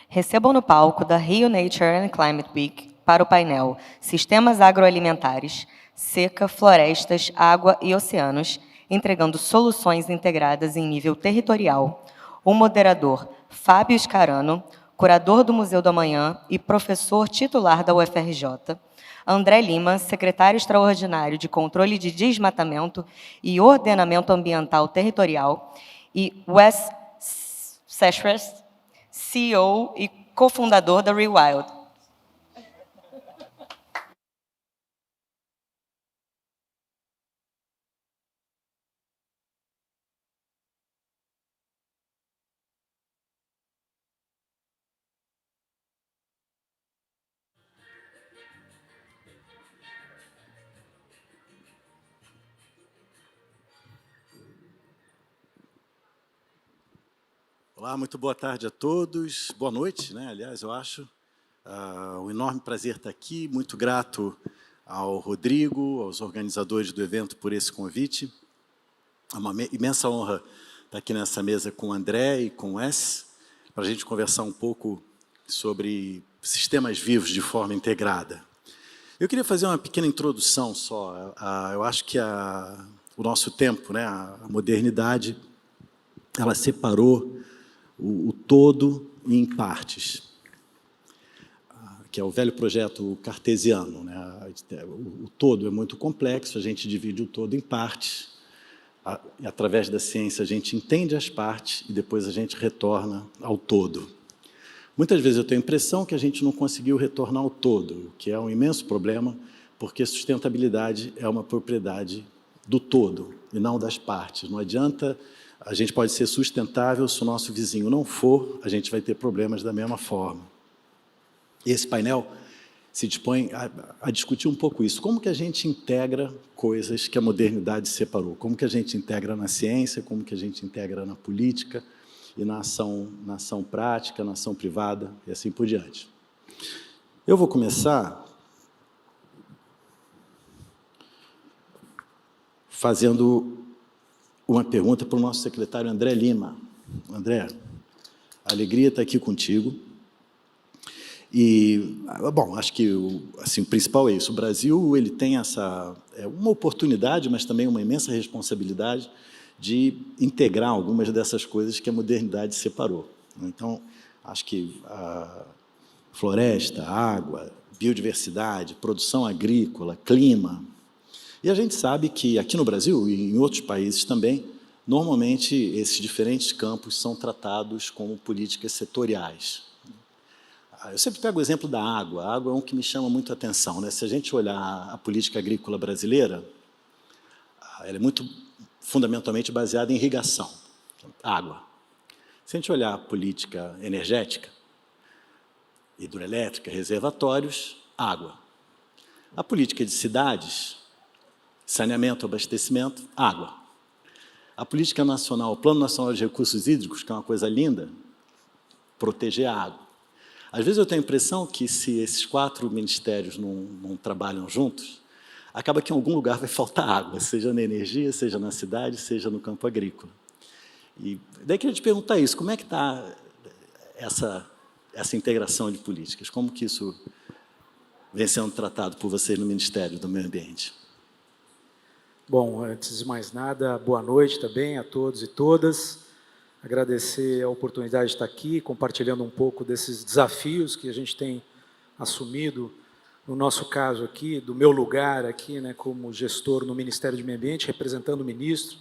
Recebam no palco da Rio Nature and Climate Week para o painel Sistemas Agroalimentares, Seca, Florestas, Água e Oceanos, entregando soluções integradas em nível territorial. O moderador Fábio Scarano, curador do Museu do Amanhã e professor titular da UFRJ, André Lima, secretário extraordinário de Controle de Desmatamento e Ordenamento Ambiental Territorial, e Wes Sessions, CEO e cofundador da Rewild. Olá, muito boa tarde a todos. Boa noite, né? Aliás, eu acho. Um enorme prazer estar aqui. Muito grato ao Rodrigo, aos organizadores do evento por esse convite. É uma imensa honra estar aqui nessa mesa com o André e com o Wes, para a gente conversar um pouco sobre sistemas vivos de forma integrada. Eu queria fazer uma pequena introdução só. Eu acho que o nosso tempo, né, a modernidade, ela separou o todo em partes, que é o velho projeto cartesiano, né? O todo é muito complexo, a gente divide o todo em partes, e através da ciência a gente entende as partes e depois a gente retorna ao todo. Muitas vezes eu tenho a impressão que a gente não conseguiu retornar ao todo, o que é um imenso problema, porque sustentabilidade é uma propriedade do todo e não das partes. Não adianta. A gente pode ser sustentável, se o nosso vizinho não for, a gente vai ter problemas da mesma forma. E esse painel se dispõe a discutir um pouco isso. Como que a gente integra coisas que a modernidade separou? Como que a gente integra na ciência, como que a gente integra na política e na ação prática, na ação privada e assim por diante. Eu vou começar fazendo uma pergunta para o nosso secretário André Lima. André, a alegria estar aqui contigo. E, bom, acho que assim, o principal é isso. O Brasil ele tem uma oportunidade, mas também uma imensa responsabilidade de integrar algumas dessas coisas que a modernidade separou. Então, acho que a floresta, água, biodiversidade, produção agrícola, clima. E a gente sabe que aqui no Brasil e em outros países também, normalmente esses diferentes campos são tratados como políticas setoriais. Eu sempre pego o exemplo da água. A água é um que me chama muito a atenção, né? Se a gente olhar a política agrícola brasileira, ela é muito fundamentalmente baseada em irrigação, água. Se a gente olhar a política energética, hidroelétrica, reservatórios, água. A política de cidades, saneamento, abastecimento, água. A política nacional, o Plano Nacional de Recursos Hídricos, que é uma coisa linda, proteger a água. Às vezes eu tenho a impressão que se esses 4 ministérios não trabalham juntos, acaba que em algum lugar vai faltar água, seja na energia, seja na cidade, seja no campo agrícola. E daí queria te perguntar isso, como é que está essa integração de políticas? Como que isso vem sendo tratado por vocês no Ministério do Meio Ambiente? Bom, antes de mais nada, boa noite também a todos e todas. Agradecer a oportunidade de estar aqui, compartilhando um pouco desses desafios que a gente tem assumido, no nosso caso aqui, do meu lugar aqui, né, como gestor no Ministério do Meio Ambiente, representando o ministro,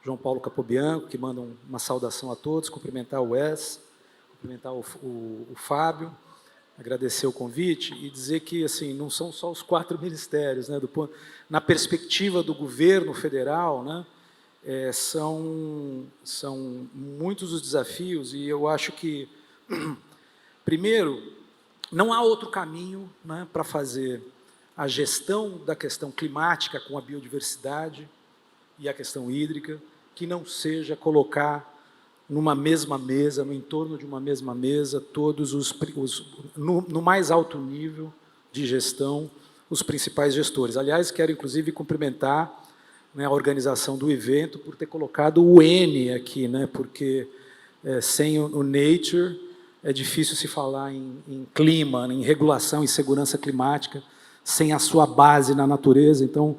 João Paulo Capobianco, que manda uma saudação a todos, cumprimentar o Wes, cumprimentar o Fábio, agradecer o convite e dizer que assim, não são só os 4 ministérios, né, na perspectiva do governo federal, né, são muitos os desafios e eu acho que, primeiro, não há outro caminho, né, para fazer a gestão da questão climática com a biodiversidade e a questão hídrica, que não seja colocar numa mesma mesa, no entorno de uma mesma mesa, todos no mais alto nível de gestão, os principais gestores. Aliás, quero inclusive cumprimentar, né, a organização do evento por ter colocado o N aqui, né, porque sem o Nature é difícil se falar em clima, em regulação e segurança climática, sem a sua base na natureza. Então,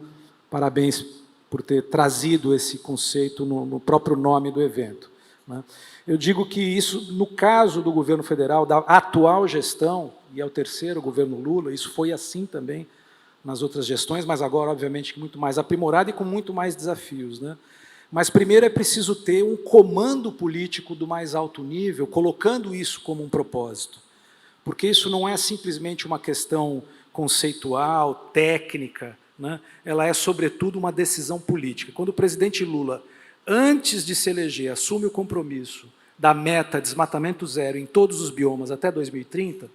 parabéns por ter trazido esse conceito no próprio nome do evento, né? Eu digo que isso, no caso do governo federal, da atual gestão, e é o terceiro governo Lula, isso foi assim também nas outras gestões, mas agora, obviamente, muito mais aprimorado e com muito mais desafios, né? Mas, primeiro, é preciso ter um comando político do mais alto nível, colocando isso como um propósito. Porque isso não é simplesmente uma questão conceitual, técnica, né? Ela é, sobretudo, uma decisão política. Quando o presidente Lula, antes de se eleger, assume o compromisso da meta desmatamento zero em todos os biomas até 2030,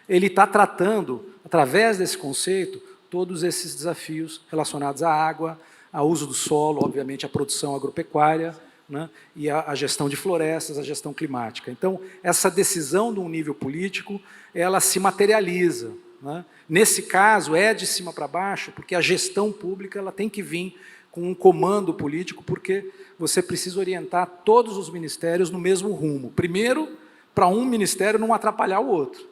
ele está tratando, através desse conceito, todos esses desafios relacionados à água, ao uso do solo, obviamente, à produção agropecuária, né, e à gestão de florestas, à gestão climática. Então, essa decisão de um nível político, ela se materializa, né? Nesse caso, é de cima para baixo, porque a gestão pública ela tem que vir com um comando político, porque você precisa orientar todos os ministérios no mesmo rumo. Primeiro, para um ministério não atrapalhar o outro.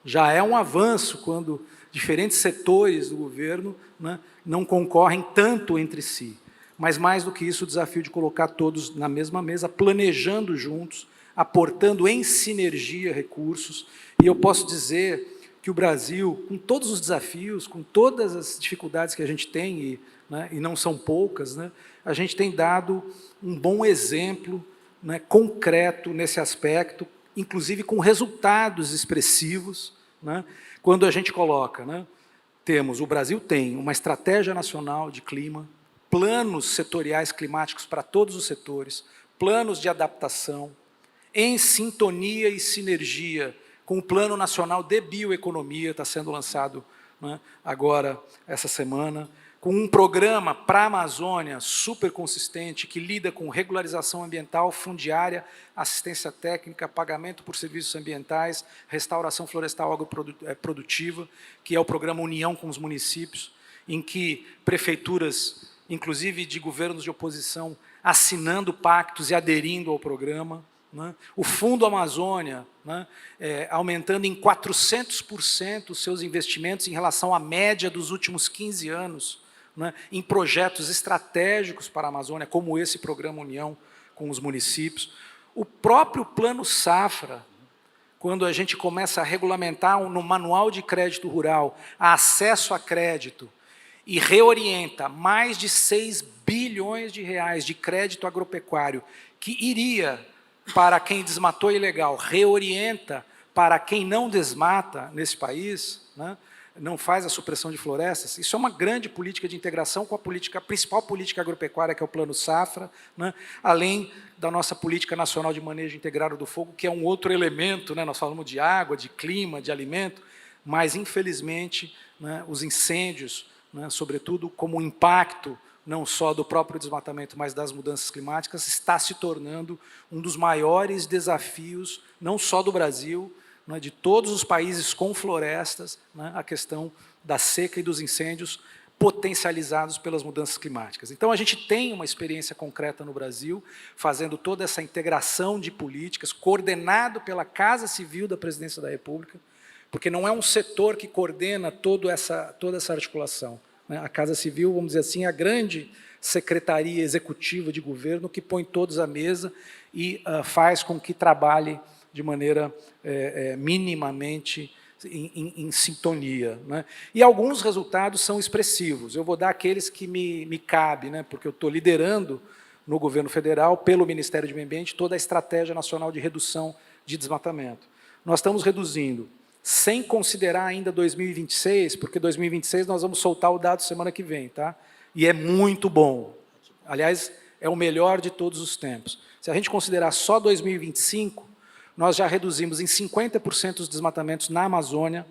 Já é um avanço quando diferentes setores do governo, né, não concorrem tanto entre si. Mas, mais do que isso, o desafio de colocar todos na mesma mesa, planejando juntos, aportando em sinergia recursos. E eu posso dizer que o Brasil, com todos os desafios, com todas as dificuldades que a gente tem, e não são poucas, né, a gente tem dado um bom exemplo, né, concreto nesse aspecto, inclusive com resultados expressivos, né, quando a gente coloca, né, o Brasil tem uma estratégia nacional de clima, planos setoriais climáticos para todos os setores, planos de adaptação, em sintonia e sinergia com o Plano Nacional de Bioeconomia, está sendo lançado, né, agora, essa semana, com um programa para a Amazônia super consistente, que lida com regularização ambiental, fundiária, assistência técnica, pagamento por serviços ambientais, restauração florestal agroprodutiva, que é o programa União com os municípios, em que prefeituras, inclusive de governos de oposição, assinando pactos e aderindo ao programa, né? O Fundo Amazônia, né, aumentando em 400% os seus investimentos em relação à média dos últimos 15 anos, né, em projetos estratégicos para a Amazônia, como esse programa União com os municípios. O próprio Plano Safra, quando a gente começa a regulamentar no Manual de Crédito Rural acesso a crédito e reorienta mais de 6 bilhões de reais de crédito agropecuário que iria para quem desmatou ilegal, reorienta para quem não desmata nesse país, né, não faz a supressão de florestas, isso é uma grande política de integração com a principal política agropecuária, que é o Plano Safra, né, além da nossa política nacional de manejo integrado do fogo, que é um outro elemento, né, nós falamos de água, de clima, de alimento, mas, infelizmente, né, os incêndios, né, sobretudo como impacto não só do próprio desmatamento, mas das mudanças climáticas, está se tornando um dos maiores desafios, não só do Brasil, né, de todos os países com florestas, né, a questão da seca e dos incêndios potencializados pelas mudanças climáticas. Então, a gente tem uma experiência concreta no Brasil, fazendo toda essa integração de políticas, coordenado pela Casa Civil da Presidência da República, porque não é um setor que coordena toda essa articulação. A Casa Civil, vamos dizer assim, é a grande secretaria executiva de governo que põe todos à mesa e faz com que trabalhe de maneira minimamente em sintonia, né? E alguns resultados são expressivos. Eu vou dar aqueles que me cabe, né, porque eu estou liderando no governo federal, pelo Ministério do Meio Ambiente, toda a Estratégia Nacional de Redução de Desmatamento. Nós estamos reduzindo, sem considerar ainda 2026, porque 2026 nós vamos soltar o dado semana que vem, tá? E é muito bom. Aliás, é o melhor de todos os tempos. Se a gente considerar só 2025, nós já reduzimos em 50% os desmatamentos na Amazônia,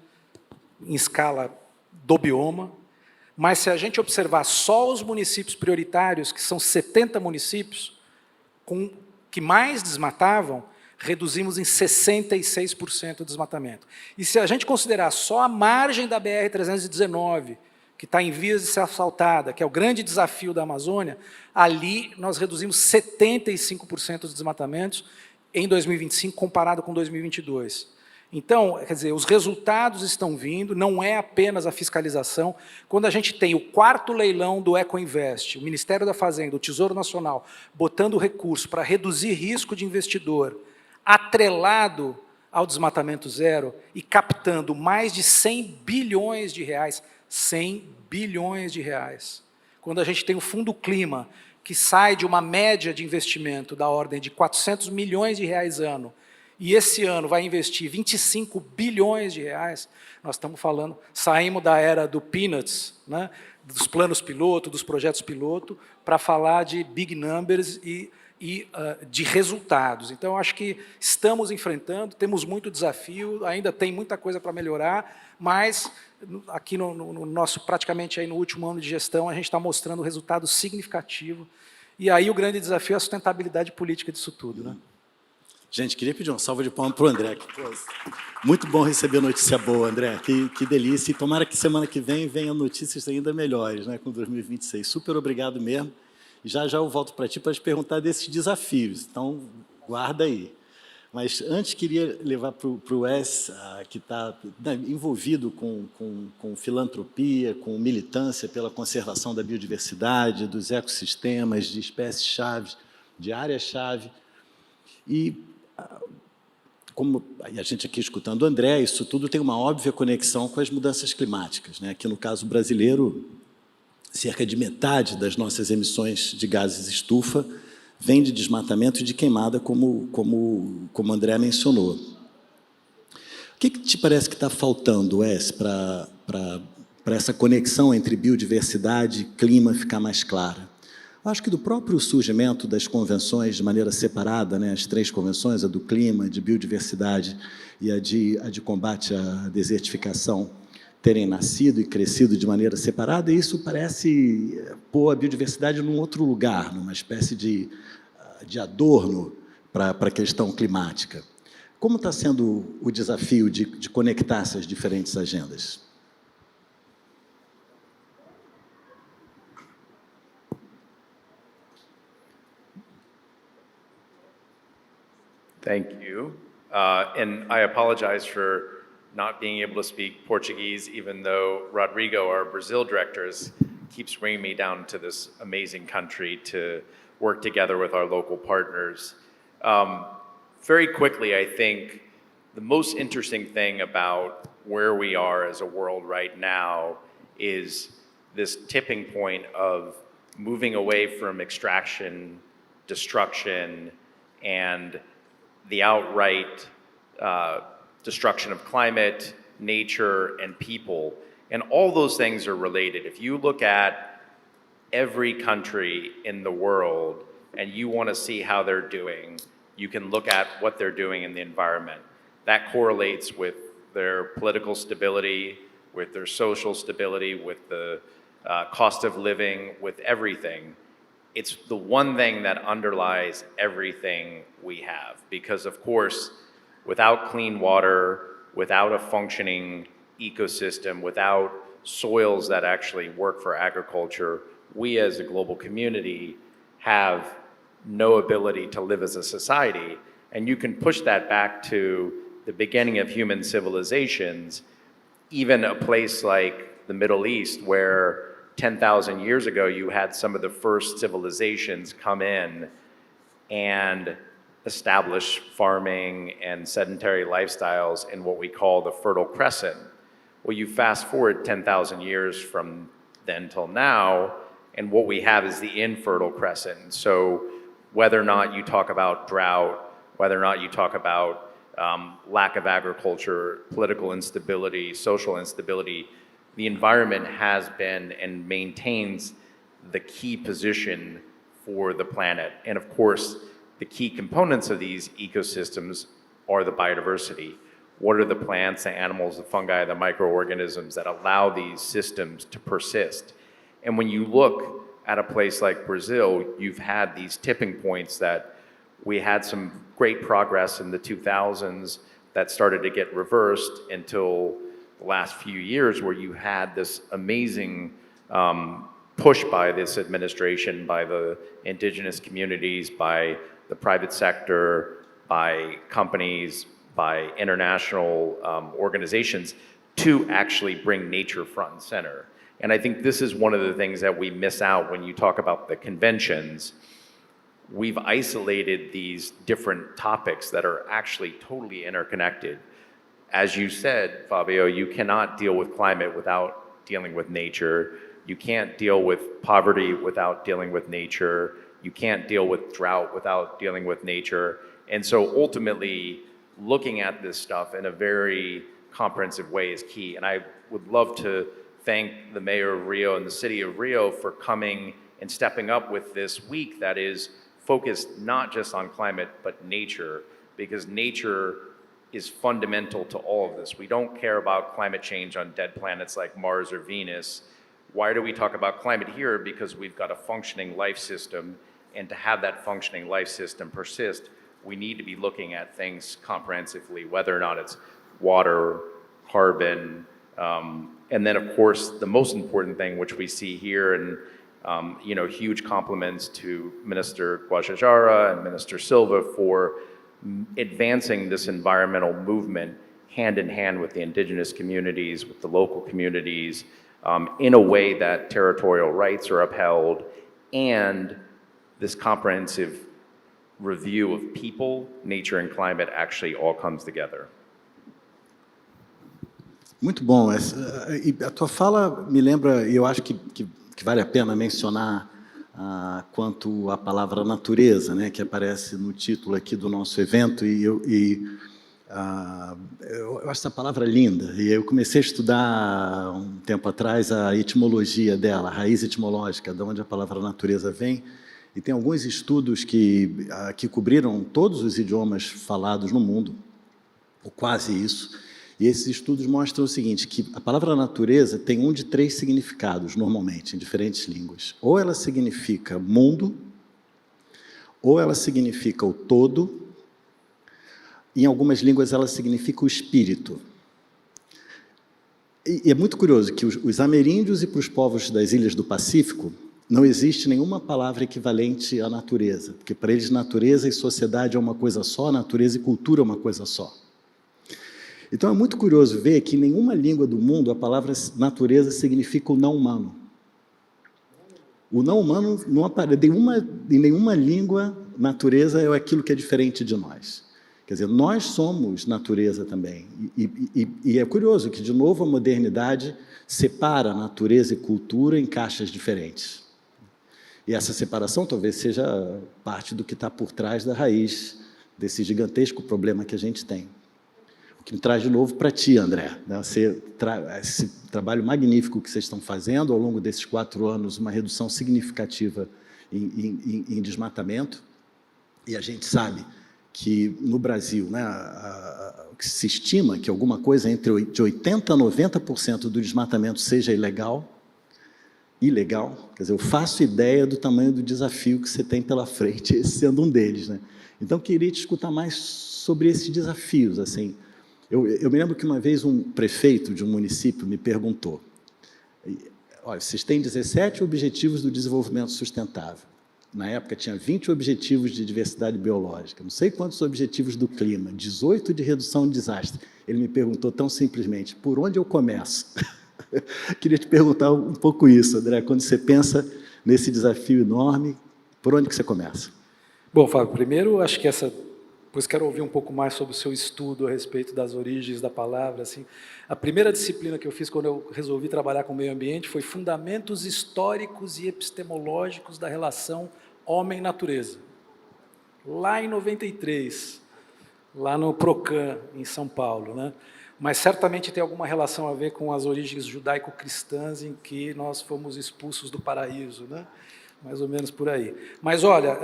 em escala do bioma, mas se a gente observar só os municípios prioritários, que são 70 municípios, que mais desmatavam, reduzimos em 66% o desmatamento. E se a gente considerar só a margem da BR-319, que está em vias de ser asfaltada, que é o grande desafio da Amazônia, ali nós reduzimos 75% dos desmatamentos em 2025, comparado com 2022. Então, quer dizer, os resultados estão vindo, não é apenas a fiscalização. Quando a gente tem o 4º leilão do Ecoinvest, o Ministério da Fazenda, o Tesouro Nacional, botando recurso para reduzir risco de investidor, atrelado ao desmatamento zero e captando mais de 100 bilhões de reais, 100 bilhões de reais. Quando a gente tem o Fundo Clima, que sai de uma média de investimento da ordem de 400 milhões de reais ano, e esse ano vai investir 25 bilhões de reais, nós estamos falando, saímos da era do Peanuts, né, dos planos piloto, dos projetos piloto, para falar de big numbers e de resultados. Então, eu acho que estamos enfrentando, temos muito desafio, ainda tem muita coisa para melhorar, mas aqui no nosso, praticamente aí no último ano de gestão, a gente está mostrando resultado significativo. E aí o grande desafio é a sustentabilidade política disso tudo, né? Gente, queria pedir uma salva de palmas para o André. Muito bom receber notícia boa, André. Que delícia. E tomara que semana que vem venham notícias ainda melhores, né, com 2026. Super obrigado mesmo. E já eu volto para ti para te perguntar desses desafios. Então, guarda aí. Mas antes queria levar para o Wes, que está envolvido com filantropia, com militância pela conservação da biodiversidade, dos ecossistemas, de espécies-chave, de áreas-chave. E, como a gente aqui escutando o André, isso tudo tem uma óbvia conexão com as mudanças climáticas, né? Aqui no caso brasileiro, cerca de metade das nossas emissões de gases estufa vem de desmatamento e de queimada, como o André mencionou. O que te parece que está faltando, Wes, para essa conexão entre biodiversidade e clima ficar mais clara? Acho que do próprio surgimento das convenções de maneira separada, né, as 3 convenções, a do clima, de biodiversidade e a de combate à desertificação, terem nascido e crescido de maneira separada, e isso parece pôr a biodiversidade num outro lugar, numa espécie de adorno para a questão climática. Como está sendo o desafio de conectar essas diferentes agendas? Thank you. And I apologize for not being able to speak Portuguese, even though Rodrigo, our Brazil director, keeps bringing me down to this amazing country to work together with our local partners. Very quickly, I think the most interesting thing about where we are as a world right now is this tipping point of moving away from extraction, destruction, and the outright destruction of climate, nature, and people. And all those things are related. If you look at every country in the world and you want to see how they're doing, you can look at what they're doing in the environment. That correlates with their political stability, with their social stability, with the cost of living, with everything. It's the one thing that underlies everything we have. Because of course, without clean water, without a functioning ecosystem, without soils that actually work for agriculture, we as a global community have no ability to live as a society. And you can push that back to the beginning of human civilizations, even a place like the Middle East, where 10,000 years ago, you had some of the first civilizations come in and establish farming and sedentary lifestyles in what we call the Fertile Crescent. Well, you fast forward 10,000 years from then till now, and what we have is the infertile crescent. So whether or not you talk about drought, whether or not you talk about lack of agriculture, political instability, social instability, the environment has been and maintains the key position for the planet. And of course, the key components of these ecosystems are the biodiversity. What are the plants, the animals, the fungi, the microorganisms that allow these systems to persist? And when you look at a place like Brazil, you've had these tipping points that we had some great progress in the 2000s that started to get reversed until the last few years, where you had this amazing push by this administration, by the indigenous communities, by the private sector, by companies, by international organizations to actually bring nature front and center. And I think this is one of the things that we miss out when you talk about the conventions. We've isolated these different topics that are actually totally interconnected. As you said, Fabio, you cannot deal with climate without dealing with nature. You can't deal with poverty without dealing with nature. You can't deal with drought without dealing with nature. And so ultimately, looking at this stuff in a very comprehensive way is key. And I would love to thank the mayor of Rio and the city of Rio for coming and stepping up with this week that is focused not just on climate, but nature, because nature is fundamental to all of this. We don't care about climate change on dead planets like Mars or Venus. Why do we talk about climate here? Because we've got a functioning life system, and to have that functioning life system persist, we need to be looking at things comprehensively, whether or not it's water, carbon, and then of course, the most important thing, which we see here, and huge compliments to Minister Guajajara and Minister Silva for advancing this environmental movement hand in hand with the indigenous communities, with the local communities, in a way that territorial rights are upheld, and this comprehensive review of people, nature, and climate actually all comes together. Muito bom. E a tua fala me lembra, e eu acho que vale a pena mencionar quanto à palavra natureza, né, que aparece no título aqui do nosso evento, e eu acho essa palavra linda, e eu comecei a estudar um tempo atrás a etimologia dela, a raiz etimológica, de onde a palavra natureza vem, e tem alguns estudos que cobriram todos os idiomas falados no mundo, ou quase isso, e esses estudos mostram o seguinte, que a palavra natureza tem um de 3 significados, normalmente, em diferentes línguas. Ou ela significa mundo, ou ela significa o todo, e em algumas línguas ela significa o espírito. E é muito curioso que os ameríndios e para os povos das ilhas do Pacífico, não existe nenhuma palavra equivalente à natureza, porque para eles natureza e sociedade é uma coisa só, natureza e cultura é uma coisa só. Então é muito curioso ver que em nenhuma língua do mundo a palavra natureza significa o não humano. O não humano não aparece, em nenhuma língua natureza é aquilo que é diferente de nós. Quer dizer, nós somos natureza também. E é curioso que, de novo, a modernidade separa natureza e cultura em caixas diferentes. E essa separação talvez seja parte do que está por trás da raiz desse gigantesco problema que a gente tem. O que me traz de novo para ti, André, né? Esse trabalho magnífico que vocês estão fazendo ao longo desses 4 anos, uma redução significativa em desmatamento, e a gente sabe que no Brasil, né, se estima que alguma coisa de 80% a 90% do desmatamento seja ilegal, quer dizer, eu faço ideia do tamanho do desafio que você tem pela frente, esse sendo um deles, né? Então, queria te escutar mais sobre esses desafios, assim. Eu me lembro que uma vez um prefeito de um município me perguntou, olha, vocês têm 17 objetivos do desenvolvimento sustentável. Na época tinha 20 objetivos de diversidade biológica, não sei quantos objetivos do clima, 18 de redução de desastre. Ele me perguntou tão simplesmente, por onde eu começo? Queria te perguntar um pouco isso, André, quando você pensa nesse desafio enorme, por onde que você começa? Bom, Fábio, primeiro, acho que pois quero ouvir um pouco mais sobre o seu estudo a respeito das origens da palavra. Assim. A primeira disciplina que eu fiz quando eu resolvi trabalhar com o meio ambiente foi Fundamentos Históricos e Epistemológicos da Relação Homem-Natureza. Lá em 93, lá no Procam, em São Paulo, né? Mas certamente tem alguma relação a ver com as origens judaico-cristãs em que nós fomos expulsos do paraíso, né? Mais ou menos por aí. Mas, olha,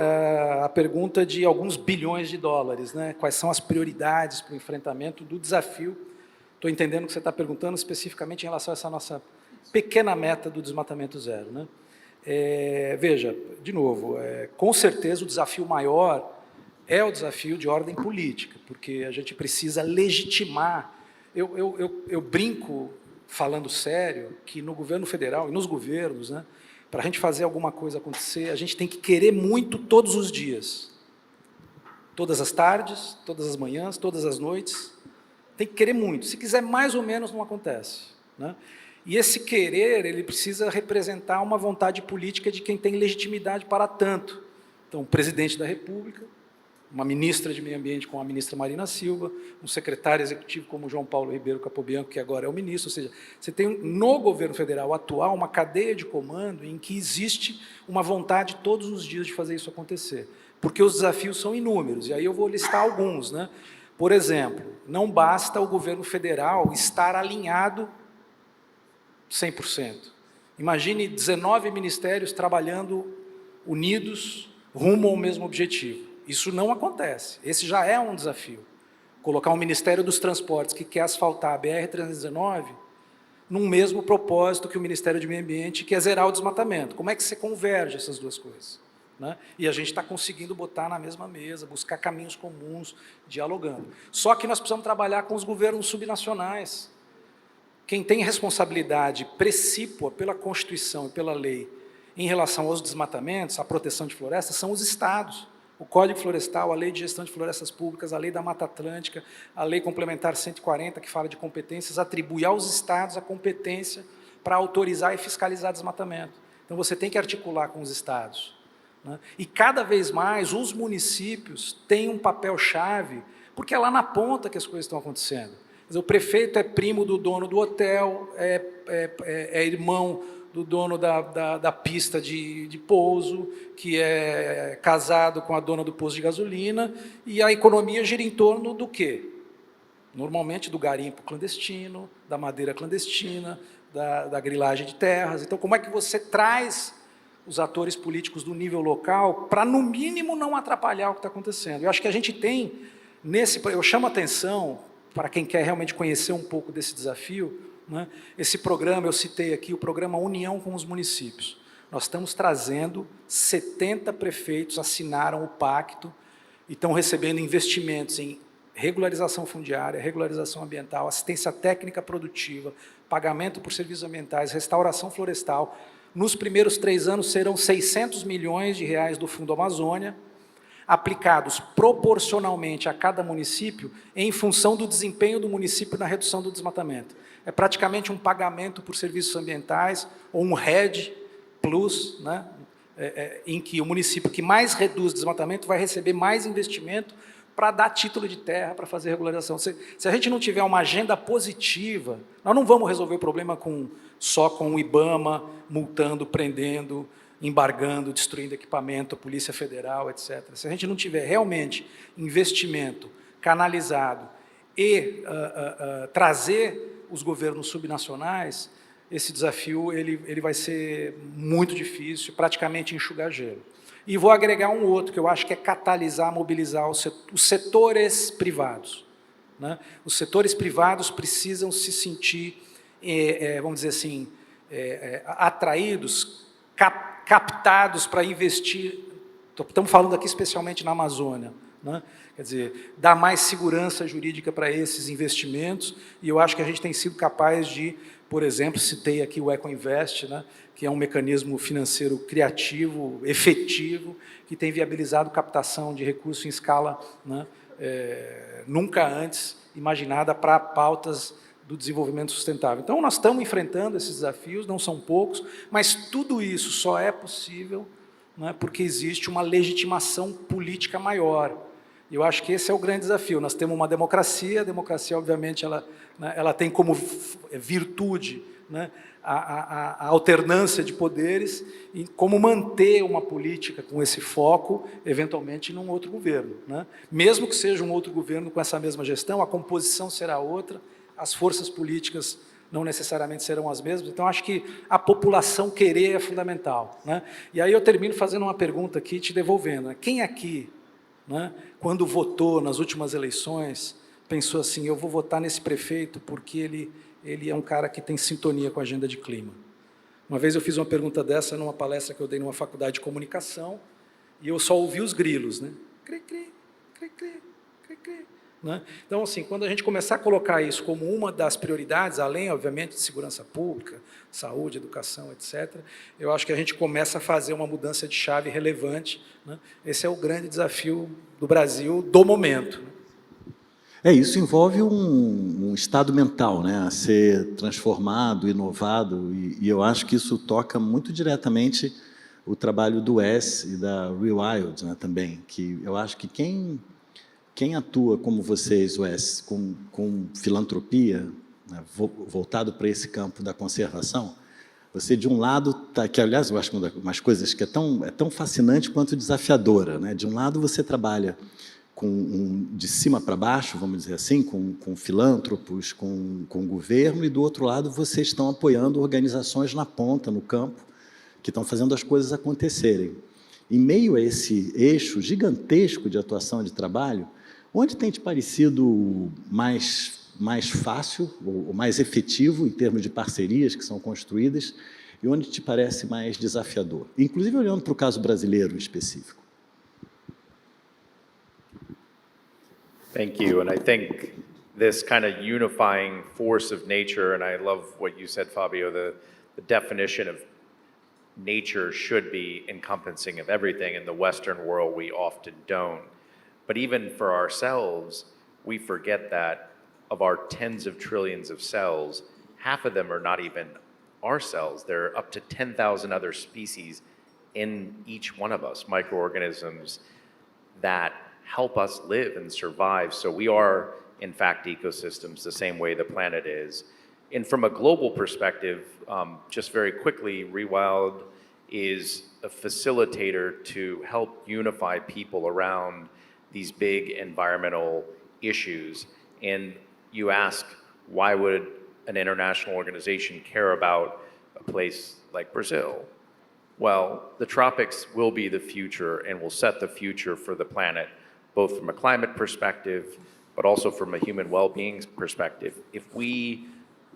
a pergunta de alguns bilhões de dólares, né? Quais são as prioridades para o enfrentamento do desafio? Estou entendendo que você está perguntando especificamente em relação a essa nossa pequena meta do desmatamento zero, né? Veja, de novo, com certeza o desafio maior é o desafio de ordem política, porque a gente precisa legitimar. Eu brinco, falando sério, que no governo federal e nos governos, né, para a gente fazer alguma coisa acontecer, a gente tem que querer muito todos os dias. Todas as tardes, todas as manhãs, todas as noites. Tem que querer muito. Se quiser mais ou menos, não acontece, né? E esse querer, ele precisa representar uma vontade política de quem tem legitimidade para tanto. Então, o presidente da República, uma ministra de Meio Ambiente como a ministra Marina Silva, um secretário executivo como o João Paulo Ribeiro Capobianco, que agora é o ministro, ou seja, você tem no governo federal atual uma cadeia de comando em que existe uma vontade todos os dias de fazer isso acontecer, porque os desafios são inúmeros, e aí eu vou listar alguns, né? Por exemplo, não basta o governo federal estar alinhado 100%. Imagine 19 ministérios trabalhando unidos rumo ao mesmo objetivo. Isso não acontece. Esse já é um desafio. Colocar um Ministério dos Transportes que quer asfaltar a BR-319 num mesmo propósito que o Ministério do Meio Ambiente, que é zerar o desmatamento. Como é que você converge essas duas coisas, né? E a gente está conseguindo botar na mesma mesa, buscar caminhos comuns, dialogando. Só que nós precisamos trabalhar com os governos subnacionais. Quem tem responsabilidade precípua pela Constituição e pela lei em relação aos desmatamentos, à proteção de florestas, são os estados. O Código Florestal, a Lei de Gestão de Florestas Públicas, a Lei da Mata Atlântica, a Lei Complementar 140, que fala de competências, atribui aos estados a competência para autorizar e fiscalizar desmatamento. Então, você tem que articular com os estados, né? E, cada vez mais, os municípios têm um papel-chave, porque é lá na ponta que as coisas estão acontecendo. Quer dizer, o prefeito é primo do dono do hotel, é irmão do dono da pista de pouso, que é casado com a dona do posto de gasolina, e a economia gira em torno do quê? Normalmente do garimpo clandestino, da madeira clandestina, da grilagem de terras. Então, como é que você traz os atores políticos do nível local para, no mínimo, não atrapalhar o que está acontecendo? Eu acho que a gente tem, eu chamo a atenção, para quem quer realmente conhecer um pouco desse desafio, né? Esse programa, eu citei aqui, o programa União com os Municípios. Nós estamos trazendo 70 prefeitos, assinaram o pacto e estão recebendo investimentos em regularização fundiária, regularização ambiental, assistência técnica produtiva, pagamento por serviços ambientais, restauração florestal. Nos primeiros 3 anos serão 600 milhões de reais do Fundo Amazônia, aplicados proporcionalmente a cada município em função do desempenho do município na redução do desmatamento. É praticamente um pagamento por serviços ambientais, ou um RED Plus, né? Em que o município que mais reduz desmatamento vai receber mais investimento para dar título de terra, para fazer regularização. Se a gente não tiver uma agenda positiva, nós não vamos resolver o problema só com o IBAMA, multando, prendendo, embargando, destruindo equipamento, Polícia Federal, etc. Se a gente não tiver realmente investimento canalizado e trazer os governos subnacionais, esse desafio ele vai ser muito difícil, praticamente enxugar gelo. E vou agregar um outro, que eu acho que é catalisar, mobilizar os setores privados, né? Os setores privados precisam se sentir, vamos dizer assim, atraídos, captados para investir. Estamos falando aqui especialmente na Amazônia, né? Quer dizer, dar mais segurança jurídica para esses investimentos, e eu acho que a gente tem sido capaz de, por exemplo, citei aqui o EcoInvest, né, que é um mecanismo financeiro criativo, efetivo, que tem viabilizado captação de recursos em escala, né, nunca antes imaginada para pautas do desenvolvimento sustentável. Então, nós estamos enfrentando esses desafios, não são poucos, mas tudo isso só é possível, né, porque existe uma legitimação política maior. Eu acho que esse é o grande desafio. Nós temos uma democracia, a democracia, obviamente, ela tem como virtude, né, a alternância de poderes, e como manter uma política com esse foco, eventualmente, num outro governo, né? Mesmo que seja um outro governo com essa mesma gestão, a composição será outra, as forças políticas não necessariamente serão as mesmas. Então, acho que a população querer é fundamental, né? E aí eu termino fazendo uma pergunta aqui, te devolvendo, né? Quem aqui, né, quando votou nas últimas eleições, pensou assim, eu vou votar nesse prefeito porque ele é um cara que tem sintonia com a agenda de clima? Uma vez eu fiz uma pergunta dessa numa palestra que eu dei numa faculdade de comunicação, e eu só ouvi os grilos, né? Cri, cri, cri, cri, cri, cri. né? Então, assim, quando a gente começar a colocar isso como uma das prioridades, além, obviamente, de segurança pública, saúde, educação, etc., eu acho que a gente começa a fazer uma mudança de chave relevante, né? Esse é o grande desafio do Brasil do momento. Isso envolve um estado mental, né, a ser transformado, inovado, e eu acho que isso toca muito diretamente o trabalho do Wes e da Rewild, né, também, que eu acho que quem atua como vocês, Wes, com filantropia, né, voltado para esse campo da conservação, você, de um lado, que aliás eu acho uma das coisas que é tão fascinante quanto desafiadora, né? De um lado você trabalha de cima para baixo, vamos dizer assim, com filântropos, com o governo, e do outro lado vocês estão apoiando organizações na ponta, no campo, que estão fazendo as coisas acontecerem. Em meio a esse eixo gigantesco de atuação de trabalho, onde tem te parecido mais fácil ou mais efetivo em termos de parcerias que são construídas e onde te parece mais desafiador? Inclusive olhando para o caso brasileiro específico. Thank you. And I think this kind of unifying force of nature, and I love what you said, Fabio, the definition of nature should be encompassing of everything. In the Western world, we often don't. But even for ourselves, we forget that of our tens of trillions of cells, half of them are not even our cells. There are up to 10,000 other species in each one of us, microorganisms that help us live and survive. So we are, in fact, ecosystems the same way the planet is. And from a global perspective, just very quickly, Rewild is a facilitator to help unify people around these big environmental issues. And you ask, why would an international organization care about a place like Brazil? Well, the tropics will be the future and will set the future for the planet, both from a climate perspective, but also from a human well-being perspective. If we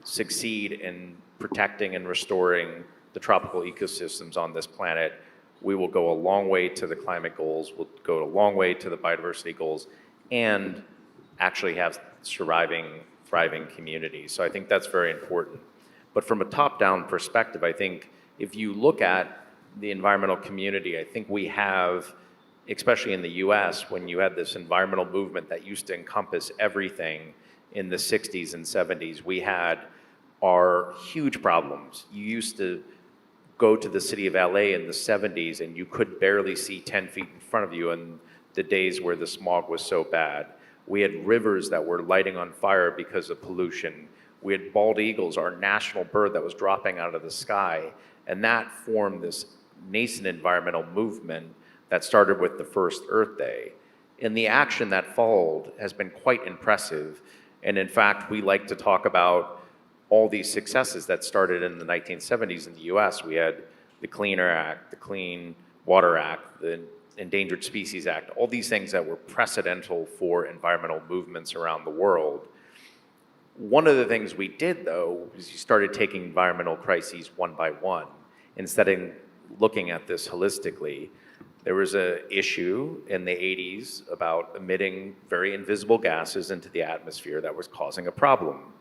succeed in protecting and restoring the tropical ecosystems on this planet, we will go a long way to the climate goals, we'll go a long way to the biodiversity goals, and actually have surviving, thriving communities. So I think that's very important. But from a top-down perspective, I think if you look at the environmental community, I think we have, especially in the US, when you had this environmental movement that used to encompass everything in the 60s and 70s, we had our huge problems. You used to go to the city of LA in the 70s and you could barely see 10 feet in front of you in the days where the smog was so bad. We had rivers that were lighting on fire because of pollution. We had bald eagles, our national bird, that was dropping out of the sky. And that formed this nascent environmental movement that started with the first Earth Day. And the action that followed has been quite impressive. And in fact, we like to talk about all these successes that started in the 1970s in the US. We had the Clean Air Act, the Clean Water Act, the Endangered Species Act, all these things that were precedental for environmental movements around the world. One of the things we did, though, is you started taking environmental crises one by one, instead of looking at this holistically. There was an issue in the 80s about emitting very invisible gases into the atmosphere that was causing a problem.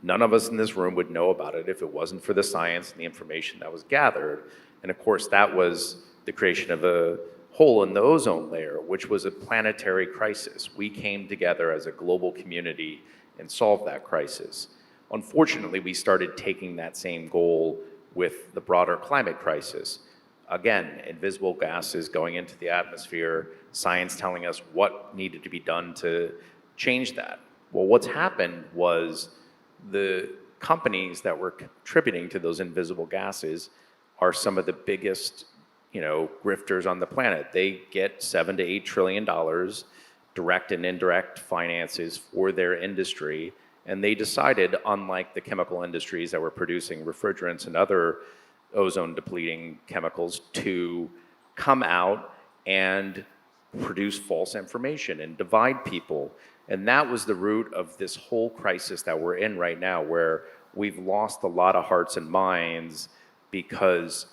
None of us in this room would know about it if it wasn't for the science and the information that was gathered. And of course, that was the creation of a hole in the ozone layer, which was a planetary crisis. We came together as a global community and solved that crisis. Unfortunately, we started taking that same goal with the broader climate crisis. Again, invisible gases going into the atmosphere, science telling us what needed to be done to change that. Well, what's happened was the companies that were contributing to those invisible gases are some of the biggest, grifters on the planet. They get $7 to $8 trillion direct and indirect finances for their industry, and they decided, unlike the chemical industries that were producing refrigerants and other ozone-depleting chemicals, to come out and produce false information and divide people. And that was the root of this whole crisis that we're in right now, where we've lost a lot of hearts and minds because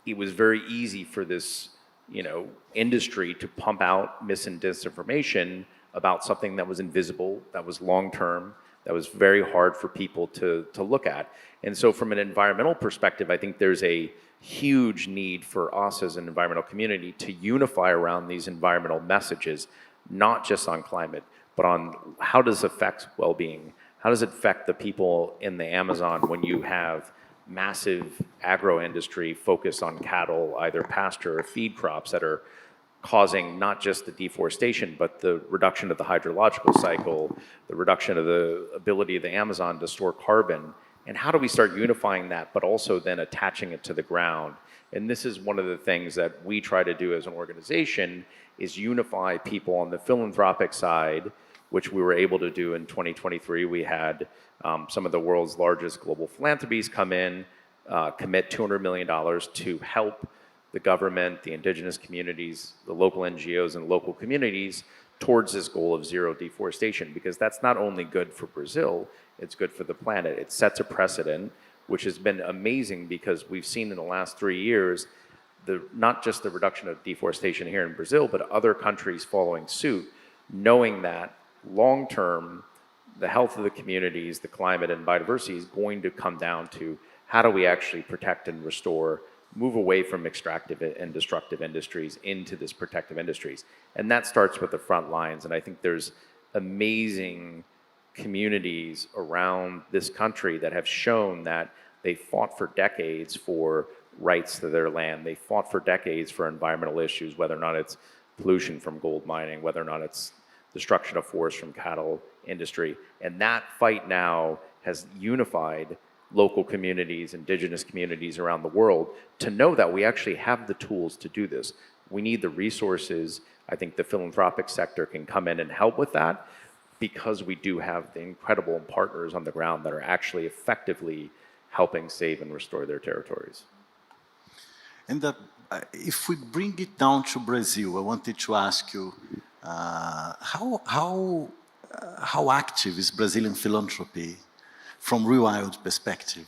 it was very easy for this, industry to pump out mis and disinformation about something that was invisible, that was long-term, that was very hard for people to look at. And so from an environmental perspective, I think there's a huge need for us as an environmental community to unify around these environmental messages, not just on climate, but on how does it affect well-being? How does it affect the people in the Amazon when you have massive agro-industry focused on cattle, either pasture or feed crops that are causing not just the deforestation, but the reduction of the hydrological cycle, the reduction of the ability of the Amazon to store carbon. And how do we start unifying that, but also then attaching it to the ground? And this is one of the things that we try to do as an organization, is unify people on the philanthropic side, which we were able to do in 2023. We had some of the world's largest global philanthropies come in, commit $200 million to help the government, the indigenous communities, the local NGOs and local communities towards this goal of zero deforestation, because that's not only good for Brazil, it's good for the planet. It sets a precedent, which has been amazing because we've seen in the last 3 years, not just the reduction of deforestation here in Brazil, but other countries following suit, knowing that long-term, the health of the communities, the climate and biodiversity is going to come down to how do we actually protect and restore, move away from extractive and destructive industries into this protective industries. And that starts with the front lines. And I think there's amazing communities around this country that have shown that they fought for decades for rights to their land. They fought for decades for environmental issues, whether or not it's pollution from gold mining, whether or not it's destruction of forests from cattle industry. And that fight now has unified local communities, indigenous communities around the world to know that we actually have the tools to do this. We need the resources. I think the philanthropic sector can come in and help with that because we do have the incredible partners on the ground that are actually effectively helping save and restore their territories. And if we bring it down to Brazil, I wanted to ask you, how active is Brazilian philanthropy from Real Wild perspective?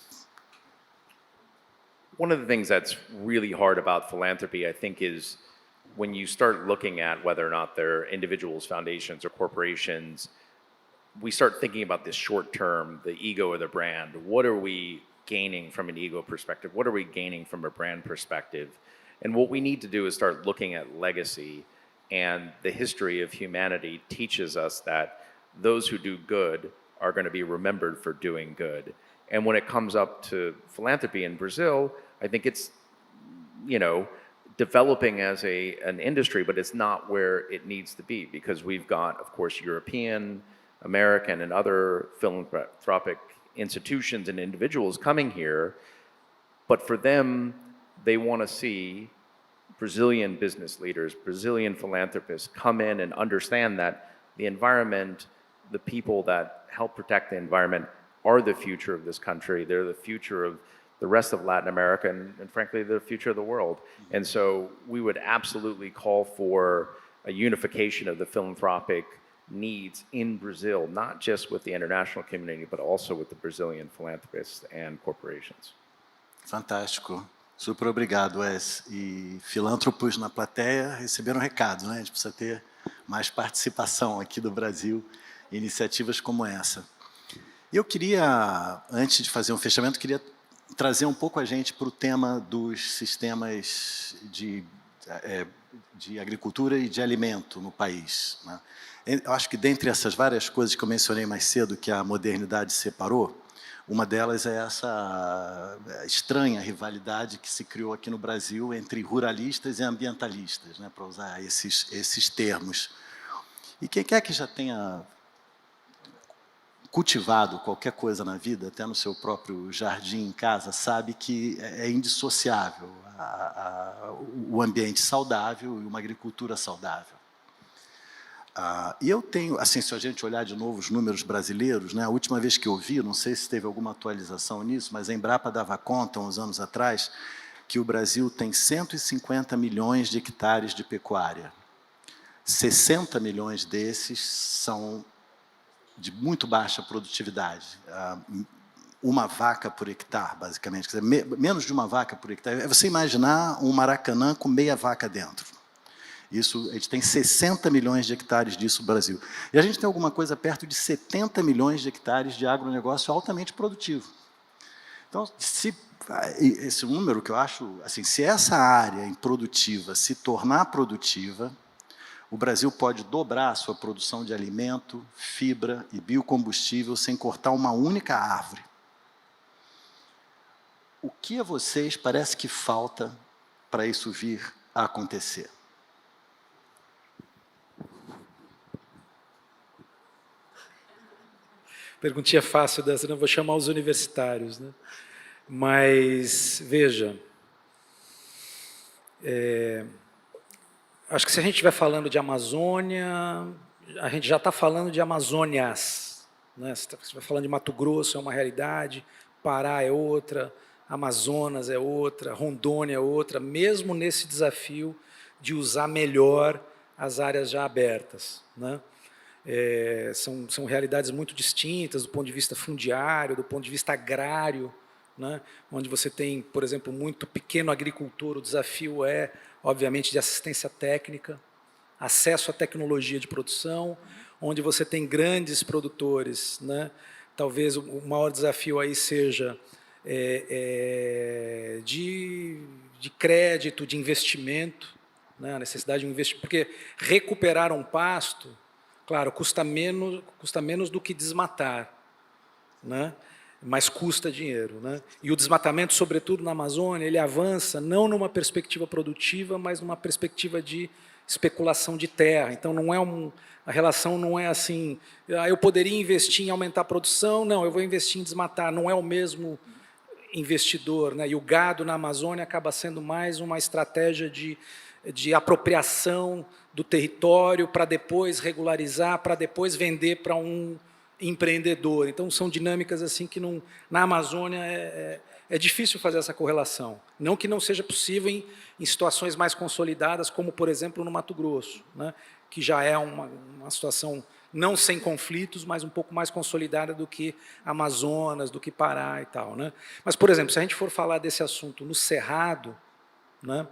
One of the things that's really hard about philanthropy, I think, is when you start looking at whether or not they're individuals, foundations, or corporations, we start thinking about this short term, the ego of the brand. What are we gaining from an ego perspective? What are we gaining from a brand perspective? And what we need to do is start looking at legacy. And the history of humanity teaches us that those who do good are going to be remembered for doing good. And when it comes up to philanthropy in Brazil, I think it's, developing as an industry, but it's not where it needs to be, because we've got, of course, European, American, and other philanthropic institutions and individuals coming here. But for them, they want to see Brazilian business leaders, Brazilian philanthropists come in and understand that the environment, the people that help protect the environment are the future of this country. They're the future of the rest of Latin America and frankly, the future of the world. And so we would absolutely call for a unification of the philanthropic needs in Brazil, not just with the international community, but also with the Brazilian philanthropists and corporations. Fantástico. Super obrigado, Wes. E filântropos na plateia receberam recado, né? A gente precisa ter mais participação aqui do Brasil em iniciativas como essa. Eu queria, antes de fazer um fechamento, queria trazer um pouco a gente para o tema dos sistemas de agricultura e de alimento no país, né? Eu acho que dentre essas várias coisas que eu mencionei mais cedo, que a modernidade separou, uma delas é essa estranha rivalidade que se criou aqui no Brasil entre ruralistas e ambientalistas, né, para usar esses termos. E quem quer que já tenha cultivado qualquer coisa na vida, até no seu próprio jardim em casa, sabe que é indissociável o ambiente saudável e uma agricultura saudável. E eu tenho, assim, se a gente olhar de novo os números brasileiros, né, a última vez que eu vi, não sei se teve alguma atualização nisso, mas a Embrapa dava conta, uns anos atrás, que o Brasil tem 150 milhões de hectares de pecuária. 60 milhões desses são de muito baixa produtividade. Uma vaca por hectare, basicamente. Quer dizer, menos de uma vaca por hectare. É você imaginar um Maracanã com meia vaca dentro. Isso, a gente tem 60 milhões de hectares disso no Brasil. E a gente tem alguma coisa perto de 70 milhões de hectares de agronegócio altamente produtivo. Então, se esse número que eu acho, assim, se essa área improdutiva se tornar produtiva, o Brasil pode dobrar a sua produção de alimento, fibra e biocombustível sem cortar uma única árvore. O que a vocês parece que falta para isso vir a acontecer? Perguntinha fácil dessa, não vou chamar os universitários, né? Mas, veja, acho que se a gente estiver falando de Amazônia, a gente já está falando de Amazônias, né? Se estiver falando de Mato Grosso, é uma realidade, Pará é outra, Amazonas é outra, Rondônia é outra, mesmo nesse desafio de usar melhor as áreas já abertas, né? São realidades muito distintas do ponto de vista fundiário, do ponto de vista agrário, né? Onde você tem, por exemplo, muito pequeno agricultor, o desafio é, obviamente, de assistência técnica, acesso à tecnologia de produção, onde você tem grandes produtores, né? Talvez o maior desafio aí seja de crédito, de investimento, né? A necessidade de um investimento, porque recuperar um pasto, claro, custa menos do que desmatar, né? Mas custa dinheiro, né? E o desmatamento, sobretudo na Amazônia, ele avança não numa perspectiva produtiva, mas numa perspectiva de especulação de terra. Então, a relação não é assim, eu poderia investir em aumentar a produção, não, eu vou investir em desmatar, não é o mesmo investidor, né? E o gado na Amazônia acaba sendo mais uma estratégia de apropriação do território para depois regularizar, para depois vender para um empreendedor. Então, são dinâmicas assim que na Amazônia é difícil fazer essa correlação. Não que não seja possível em situações mais consolidadas, como, por exemplo, no Mato Grosso, né, que já é uma situação não sem conflitos, mas um pouco mais consolidada do que Amazonas, do que Pará e tal, né? Mas, por exemplo, se a gente for falar desse assunto no Cerrado, né,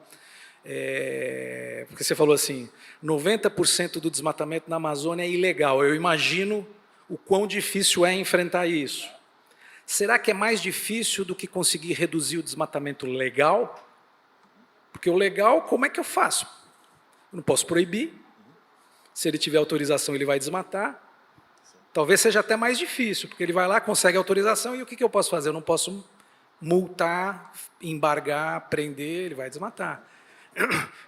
porque você falou assim, 90% do desmatamento na Amazônia é ilegal. Eu imagino o quão difícil é enfrentar isso. Será que é mais difícil do que conseguir reduzir o desmatamento legal? Porque o legal, como é que eu faço? Eu não posso proibir. Se ele tiver autorização, ele vai desmatar. Talvez seja até mais difícil, porque ele vai lá, consegue autorização, e o que eu posso fazer? Eu não posso multar, embargar, prender, ele vai desmatar.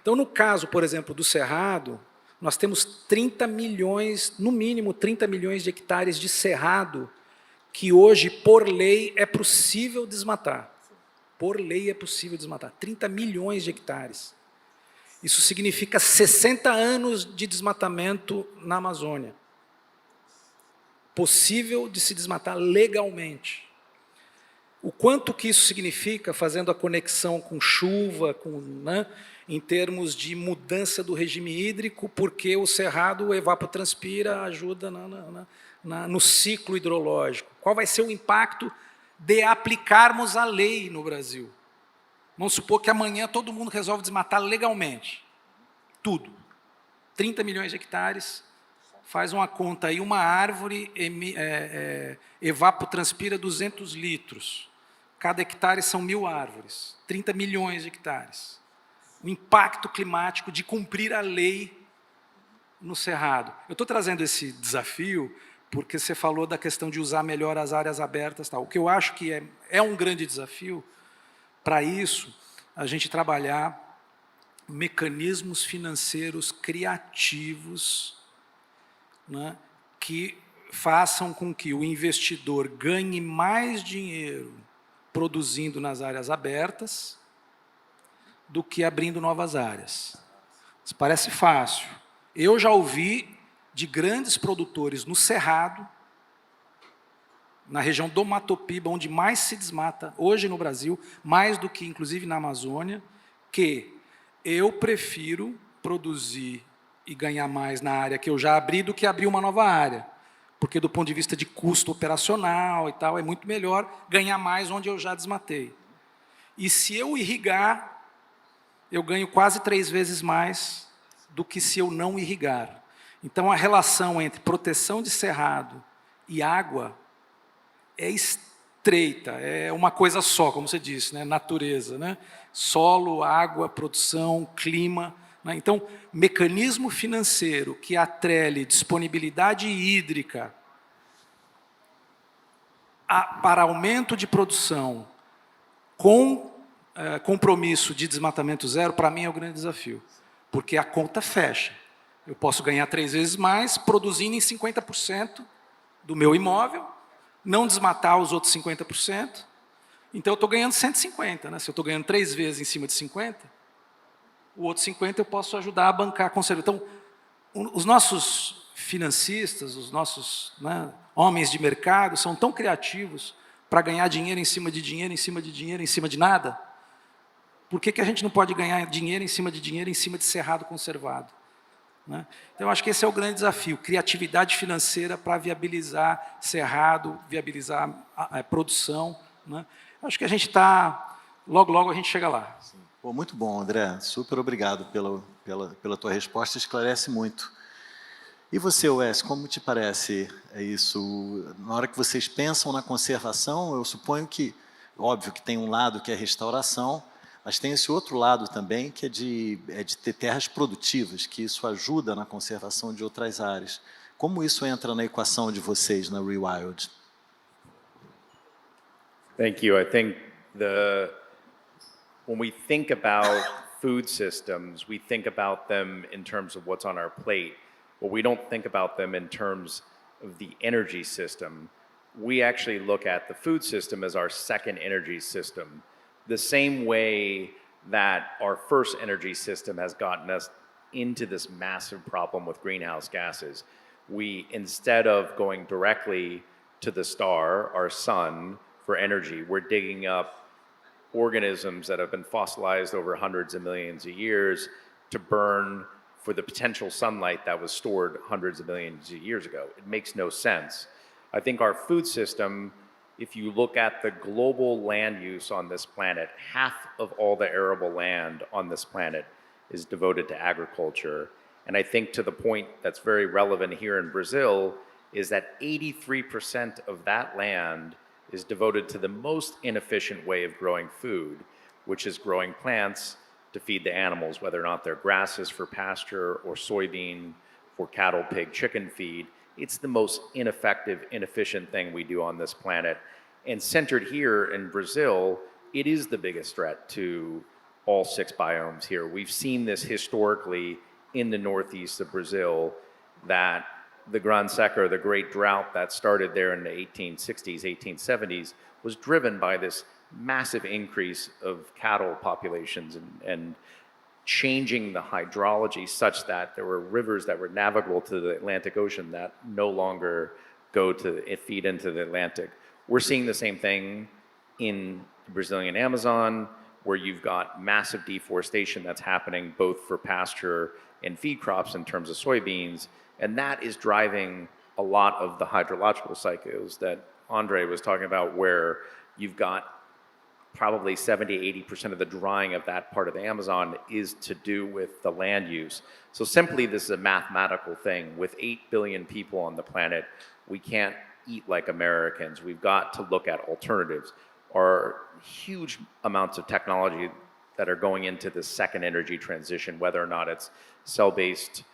Então, no caso, por exemplo, do Cerrado, nós temos 30 milhões, no mínimo 30 milhões de hectares de cerrado que hoje, por lei, é possível desmatar. Por lei é possível desmatar. 30 milhões de hectares. Isso significa 60 anos de desmatamento na Amazônia. Possível de se desmatar legalmente. O quanto que isso significa, fazendo a conexão com chuva, né, em termos de mudança do regime hídrico, porque o cerrado, o evapotranspira, ajuda no ciclo hidrológico. Qual vai ser o impacto de aplicarmos a lei no Brasil? Vamos supor que amanhã todo mundo resolve desmatar legalmente. Tudo. 30 milhões de hectares, faz uma conta aí, uma árvore evapotranspira 200 litros. Cada hectare são 1.000 árvores. 30 milhões de hectares. O impacto climático de cumprir a lei no Cerrado. Eu estou trazendo esse desafio porque você falou da questão de usar melhor as áreas abertas. Tal. O que eu acho que é um grande desafio, para isso, a gente trabalhar mecanismos financeiros criativos, né, que façam com que o investidor ganhe mais dinheiro produzindo nas áreas abertas do que abrindo novas áreas. Isso parece fácil. Eu já ouvi de grandes produtores no Cerrado, na região do Mato Piba, onde mais se desmata hoje no Brasil, mais do que inclusive na Amazônia, que eu prefiro produzir e ganhar mais na área que eu já abri do que abrir uma nova área. Porque do ponto de vista de custo operacional e tal, é muito melhor ganhar mais onde eu já desmatei. E se eu irrigar, eu ganho quase 3 vezes mais do que se eu não irrigar. Então, a relação entre proteção de cerrado e água é estreita, é uma coisa só, como você disse, né? Natureza, né? Solo, água, produção, clima. Né? Então, mecanismo financeiro que atrele disponibilidade hídrica para aumento de produção com compromisso de desmatamento zero, para mim é o grande desafio, porque a conta fecha. Eu posso ganhar 3 vezes mais produzindo em 50% do meu imóvel, não desmatar os outros 50%, então eu estou ganhando 150, né? Se eu estou ganhando 3 vezes em cima de 50, o outro 50 eu posso ajudar a bancar a conserva. Então, os nossos financistas, os nossos, né, homens de mercado são tão criativos para ganhar dinheiro em cima de dinheiro, em cima de dinheiro, em cima de nada. Por que a gente não pode ganhar dinheiro em cima de cerrado conservado? Né? Então, eu acho que esse é o grande desafio, criatividade financeira para viabilizar cerrado, viabilizar a produção. Né? Acho que a gente está, logo a gente chega lá. Sim. Pô, muito bom, André. Super obrigado pela tua resposta, esclarece muito. E você, Wes, como te parece isso? Na hora que vocês pensam na conservação, eu suponho que, óbvio que tem um lado que é restauração, mas tem esse outro lado também, que é de ter terras produtivas, que isso ajuda na conservação de outras áreas. Como isso entra na equação de vocês, na Rewild? Thank you. I think when we think about food systems, we think about them in terms of what's on our plate, but we don't think about them in terms of the energy system. We actually look at the food system as our second energy system. The same way that our first energy system has gotten us into this massive problem with greenhouse gases. We, instead of going directly to the star, our sun, for energy, we're digging up organisms that have been fossilized over hundreds of millions of years to burn for the potential sunlight that was stored hundreds of millions of years ago. It makes no sense. I think our food system, if you look at the global land use on this planet, half of all the arable land on this planet is devoted to agriculture. And I think to the point that's very relevant here in Brazil is that 83% of that land is devoted to the most inefficient way of growing food, which is growing plants to feed the animals, whether or not they're grasses for pasture or soybean for cattle, pig, chicken feed. It's the most ineffective, inefficient thing we do on this planet. And centered here in Brazil, it is the biggest threat to all 6 biomes here. We've seen this historically in the northeast of Brazil, that the Gran Seca, the great drought that started there in the 1860s, 1870s, was driven by this massive increase of cattle populations and changing the hydrology such that there were rivers that were navigable to the Atlantic Ocean that no longer go to feed into the Atlantic. We're seeing the same thing in the Brazilian Amazon, where you've got massive deforestation that's happening both for pasture and feed crops in terms of soybeans, and that is driving a lot of the hydrological cycles that Andre was talking about, where you've got probably 70, 80% of the drying of that part of the Amazon is to do with the land use. So simply, this is a mathematical thing. With 8 billion people on the planet, we can't eat like Americans. We've got to look at alternatives. Are huge amounts of technology that are going into the second energy transition, whether or not it's cell-based,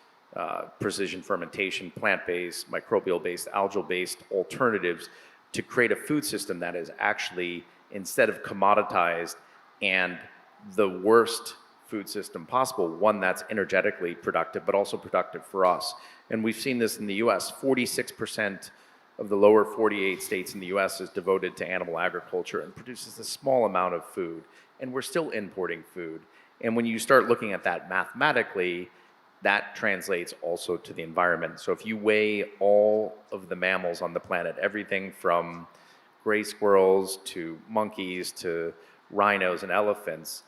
precision fermentation, plant-based, microbial-based, algal-based alternatives to create a food system that is actually, instead of commoditized and the worst food system possible, one that's energetically productive, but also productive for us. And we've seen this in the US. 46% of the lower 48 states in the US is devoted to animal agriculture and produces a small amount of food. And we're still importing food. And when you start looking at that mathematically, that translates also to the environment. So if you weigh all of the mammals on the planet, everything from gray squirrels to monkeys to rhinos and elephants,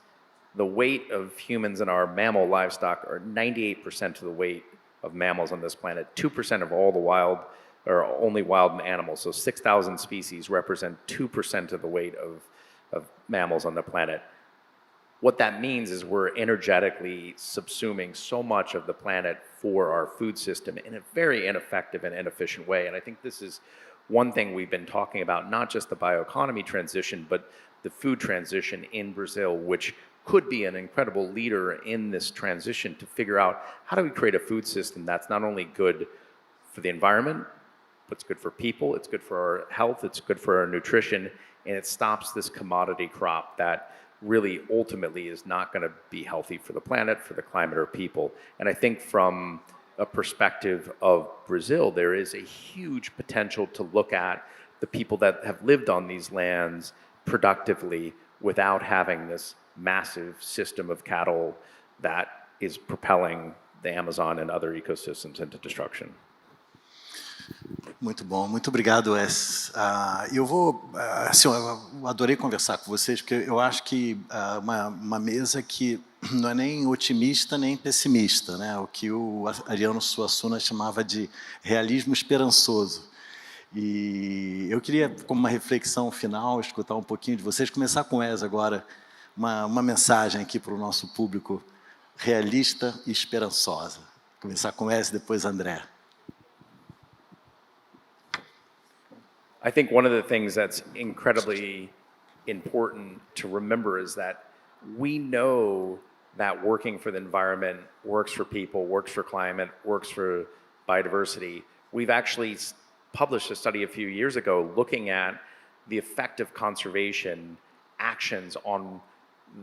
the weight of humans in our mammal livestock are 98% of the weight of mammals on this planet. 2% of all the wild, or only wild animals. So 6,000 species represent 2% of the weight of mammals on the planet. what that means is we're energetically subsuming so much of the planet for our food system in a very ineffective and inefficient way. And I think this is one thing we've been talking about, not just the bioeconomy transition, but the food transition in Brazil, which could be an incredible leader in this transition to figure out how do we create a food system that's not only good for the environment, but it's good for people, it's good for our health, it's good for our nutrition, and it stops this commodity crop that really ultimately is not going to be healthy for the planet, for the climate, or people. And I think from a perspective of Brazil, there is a huge potential to look at the people that have lived on these lands productively without having this massive system of cattle that is propelling the Amazon and other ecosystems into destruction. Muito bom, muito obrigado, Wes. Assim, eu adorei conversar com vocês, porque eu acho que uma mesa que não é nem otimista nem pessimista, né? O que o Ariano Suassuna chamava de realismo esperançoso. E eu queria, como uma reflexão final, escutar um pouquinho de vocês, começar com o Wes agora, uma mensagem aqui para o nosso público realista e esperançosa. Começar com o Wes, depois André. I think one of the things that's incredibly important to remember is that we know that working for the environment works for people, works for climate, works for biodiversity. We've actually published a study a few years ago looking at the effect of conservation actions on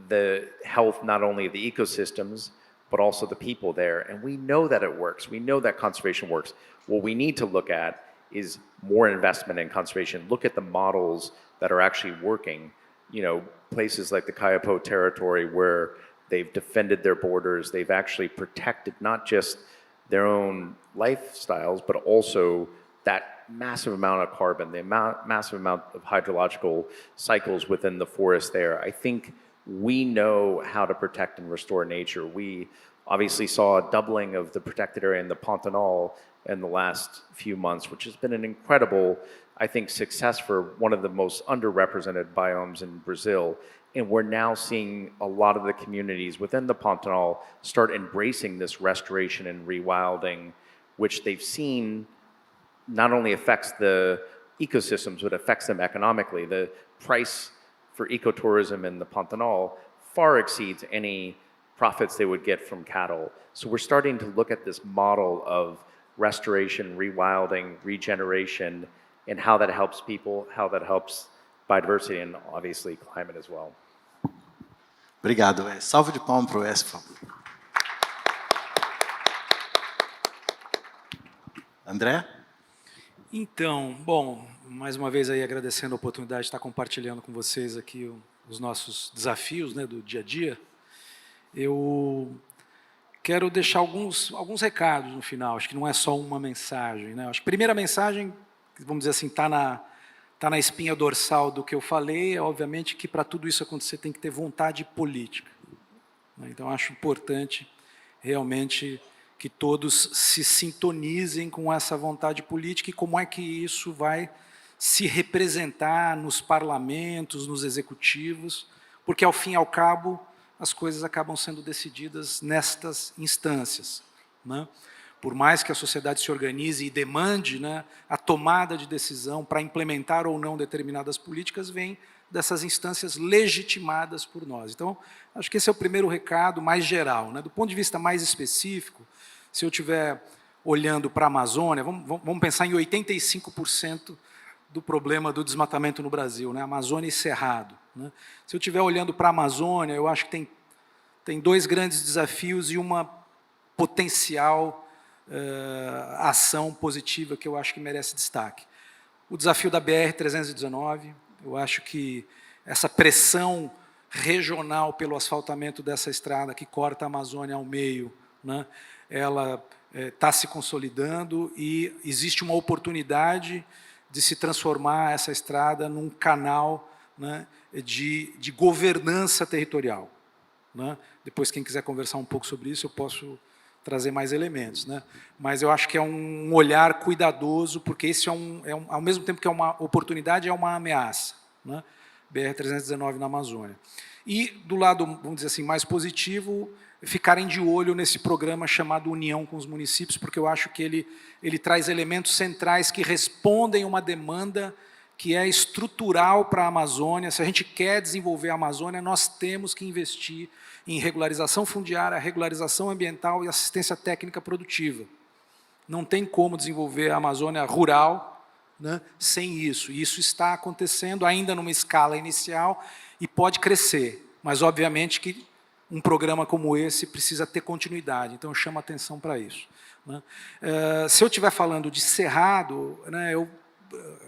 the health not only of the ecosystems, but also the people there. And we know that it works. We know that conservation works. What we need to look at is more investment in conservation. Look at the models that are actually working. You know, places like the Kayapo territory where they've defended their borders, they've actually protected not just their own lifestyles, but also that massive amount of carbon, the massive amount of hydrological cycles within the forest there. I think we know how to protect and restore nature. We obviously saw a doubling of the protected area in the Pantanal in the last few months, which has been an incredible, I think, success for one of the most underrepresented biomes in Brazil. And we're now seeing a lot of the communities within the Pantanal start embracing this restoration and rewilding, which they've seen not only affects the ecosystems, but affects them economically. The price for ecotourism in the Pantanal far exceeds any profits they would get from cattle. So we're starting to look at this model of restoration, rewilding, regeneration, and how that helps people, how that helps biodiversity, and obviously climate as well. Obrigado, Wes. Salve de palmas para o Wes, por favor. André? Então, bom, mais uma vez aí agradecendo a oportunidade de estar compartilhando com vocês aqui os nossos desafios, né, do dia a dia. Eu quero deixar alguns recados no final, acho que não é só uma mensagem, né? Acho que a primeira mensagem, vamos dizer assim, está na espinha dorsal do que eu falei, é obviamente que para tudo isso acontecer tem que ter vontade política, né? Então acho importante realmente que todos se sintonizem com essa vontade política e como é que isso vai se representar nos parlamentos, nos executivos, porque ao fim e ao cabo as coisas acabam sendo decididas nestas instâncias, né? Por mais que a sociedade se organize e demande, né, a tomada de decisão para implementar ou não determinadas políticas, vem dessas instâncias legitimadas por nós. Então, acho que esse é o primeiro recado mais geral, né? Do ponto de vista mais específico, se eu estiver olhando para a Amazônia, vamos pensar em 85% do problema do desmatamento no Brasil, né? Amazônia e Cerrado, né? Se eu estiver olhando para a Amazônia, eu acho que tem dois grandes desafios e uma potencial ação positiva que eu acho que merece destaque. O desafio da BR-319, eu acho que essa pressão regional pelo asfaltamento dessa estrada que corta a Amazônia ao meio, né, ela está se consolidando e existe uma oportunidade de se transformar essa estrada num canal, né, de governança territorial, né? Depois, quem quiser conversar um pouco sobre isso, eu posso trazer mais elementos, né? Mas eu acho que é um olhar cuidadoso, porque esse ao mesmo tempo que é uma oportunidade, é uma ameaça, né? BR-319 na Amazônia. E, do lado, vamos dizer assim, mais positivo, ficarem de olho nesse programa chamado União com os Municípios, porque eu acho que ele traz elementos centrais que respondem a uma demanda que é estrutural para a Amazônia. Se a gente quer desenvolver a Amazônia, nós temos que investir em regularização fundiária, regularização ambiental e assistência técnica produtiva. Não tem como desenvolver a Amazônia rural, né, sem isso. E isso está acontecendo ainda numa escala inicial e pode crescer, mas obviamente que um programa como esse precisa ter continuidade, então eu chamo a atenção para isso, né. Se eu estiver falando de Cerrado, né, eu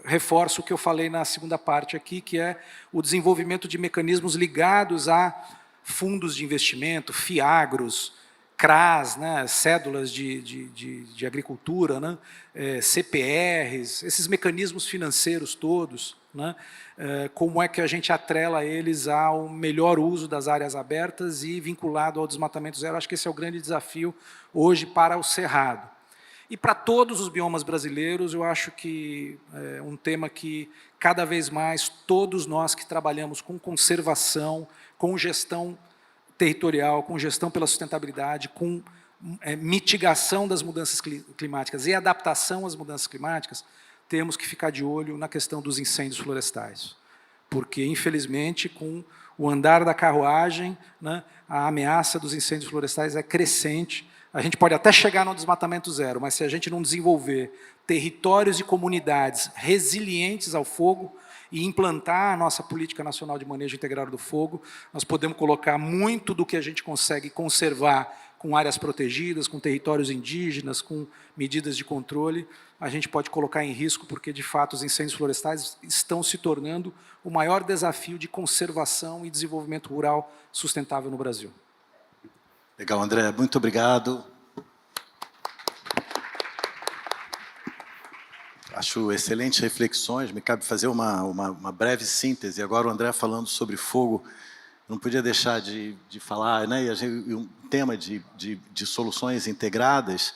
reforço o que eu falei na segunda parte aqui, que é o desenvolvimento de mecanismos ligados a fundos de investimento, FIAGROS, CRAS, né, cédulas de agricultura, né, CPRs, esses mecanismos financeiros todos, né, como é que a gente atrela eles ao melhor uso das áreas abertas e vinculado ao desmatamento zero. Acho que esse é o grande desafio hoje para o Cerrado. E para todos os biomas brasileiros, eu acho que é um tema que, cada vez mais, todos nós que trabalhamos com conservação, com gestão territorial, com gestão pela sustentabilidade, com mitigação das mudanças climáticas e adaptação às mudanças climáticas, temos que ficar de olho na questão dos incêndios florestais. Porque, infelizmente, com o andar da carruagem, né, a ameaça dos incêndios florestais é crescente. A gente pode até chegar no desmatamento zero, mas se a gente não desenvolver territórios e comunidades resilientes ao fogo e implantar a nossa política nacional de manejo integrado do fogo, nós podemos colocar muito do que a gente consegue conservar com áreas protegidas, com territórios indígenas, com medidas de controle, a gente pode colocar em risco, porque, de fato, os incêndios florestais estão se tornando o maior desafio de conservação e desenvolvimento rural sustentável no Brasil. Legal, André. Muito obrigado. Acho excelentes reflexões. Me cabe fazer uma breve síntese. Agora o André falando sobre fogo, não podia deixar de falar, né? E um tema de soluções integradas.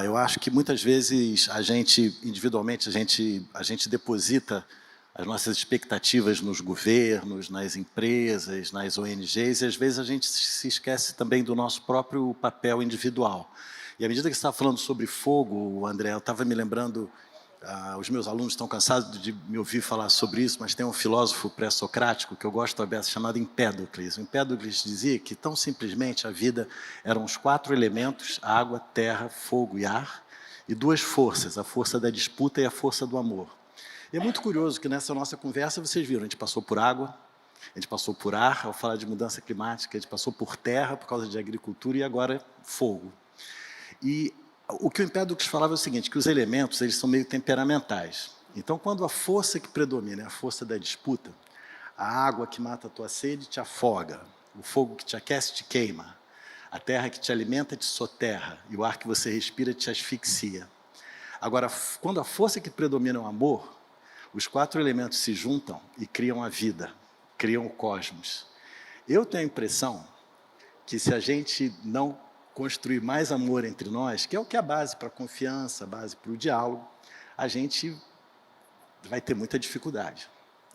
Eu acho que muitas vezes a gente, individualmente, a gente deposita as nossas expectativas nos governos, nas empresas, nas ONGs, e às vezes a gente se esquece também do nosso próprio papel individual. E à medida que você estava falando sobre fogo, André, eu estava me lembrando, os meus alunos estão cansados de me ouvir falar sobre isso, mas tem um filósofo pré-socrático que eu gosto a beça, chamado Empédocles. O Empédocles dizia que, tão simplesmente, a vida eram os 4 elementos, água, terra, fogo e ar, e 2 forças, a força da disputa e a força do amor. E é muito curioso que nessa nossa conversa, vocês viram, a gente passou por água, a gente passou por ar, ao falar de mudança climática, a gente passou por terra, por causa de agricultura, e agora fogo. E o que o Empédocles falava é o seguinte, que os elementos eles são meio temperamentais. Então, quando a força que predomina é a força da disputa, a água que mata a tua sede te afoga, o fogo que te aquece te queima, a terra que te alimenta te soterra, e o ar que você respira te asfixia. Agora, quando a força que predomina é o amor, os 4 elementos se juntam e criam a vida, criam o cosmos. Eu tenho a impressão que, se a gente não construir mais amor entre nós, que é o que é a base para a confiança, a base para o diálogo, a gente vai ter muita dificuldade.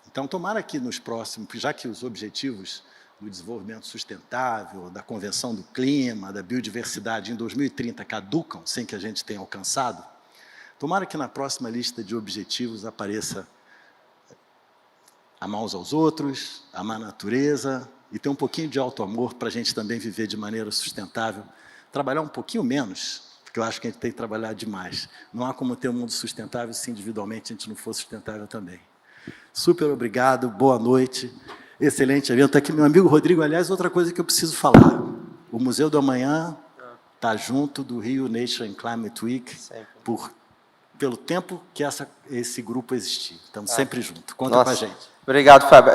Então, tomara que nos próximos, já que os objetivos do desenvolvimento sustentável, da Convenção do Clima, da biodiversidade em 2030 caducam sem que a gente tenha alcançado, tomara que na próxima lista de objetivos apareça amar uns aos outros, amar a natureza e ter um pouquinho de auto-amor para a gente também viver de maneira sustentável, trabalhar um pouquinho menos, porque eu acho que a gente tem que trabalhar demais. Não há como ter um mundo sustentável se individualmente a gente não for sustentável também. Super obrigado, boa noite, excelente evento. Aqui meu amigo Rodrigo, aliás, outra coisa que eu preciso falar. O Museu do Amanhã está junto do Rio Nature and Climate Week pelo tempo que esse grupo existir. Estamos sempre juntos. Conta com a gente. Obrigado, Fábio.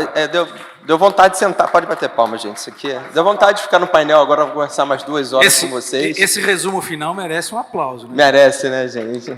Deu vontade de sentar, pode bater palma, gente. Isso aqui deu vontade de ficar no painel agora, vou conversar mais 2 horas com vocês. Esse resumo final merece um aplauso, né? Merece, né, gente?